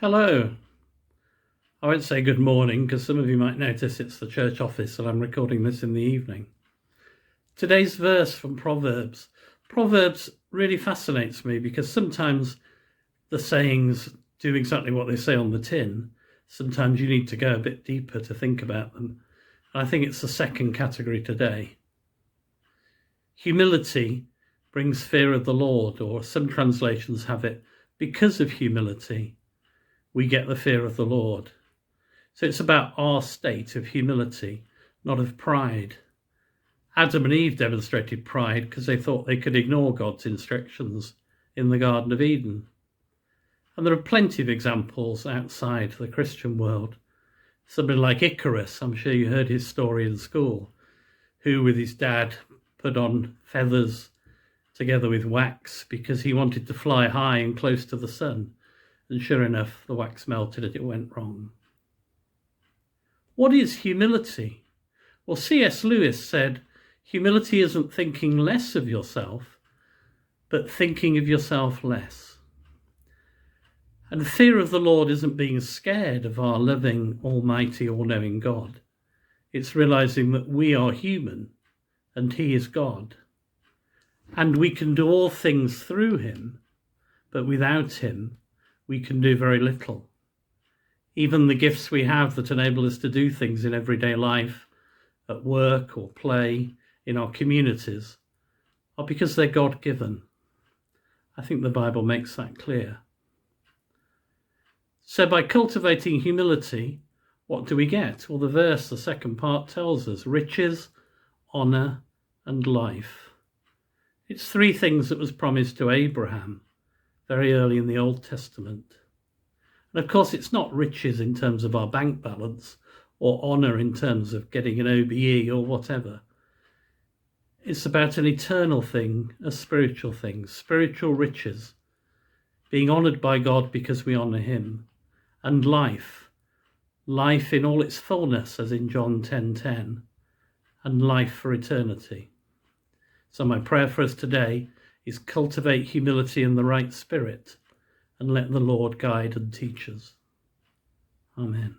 Hello. I won't say good morning because some of you might notice it's the church office and I'm recording this in the evening. Today's verse from Proverbs. Proverbs really fascinates me because sometimes the sayings do exactly what they say on the tin. Sometimes you need to go a bit deeper to think about them. And I think it's the second category today. Humility brings fear of the Lord, or some translations have it, because of humility, we get the fear of the Lord. So it's about our state of humility, not of pride. Adam and Eve demonstrated pride because they thought they could ignore God's instructions in the Garden of Eden. And there are plenty of examples outside the Christian world. Somebody like Icarus, I'm sure you heard his story in school, who with his dad put on feathers together with wax because he wanted to fly high and close to the sun. And sure enough, the wax melted and it went wrong. What is humility? Well, C.S. Lewis said, humility isn't thinking less of yourself, but thinking of yourself less. And fear of the Lord isn't being scared of our loving, almighty, all-knowing God. It's realizing that we are human and he is God. And we can do all things through him, but without him, we can do very little. Even the gifts we have that enable us to do things in everyday life, at work or play, in our communities, are because they're God-given. I think the Bible makes that clear. So by cultivating humility, what do we get? Well, the verse, the second part, tells us riches, honour, and life. It's three things that was promised to Abraham very early in the Old Testament. And of course, it's not riches in terms of our bank balance or honour in terms of getting an OBE or whatever. It's about an eternal thing, a spiritual thing, spiritual riches, being honoured by God because we honour him, and life in all its fullness, as in John 10:10, and life for eternity. So my prayer for us today is cultivate humility in the right spirit, and let the Lord guide and teach us. Amen.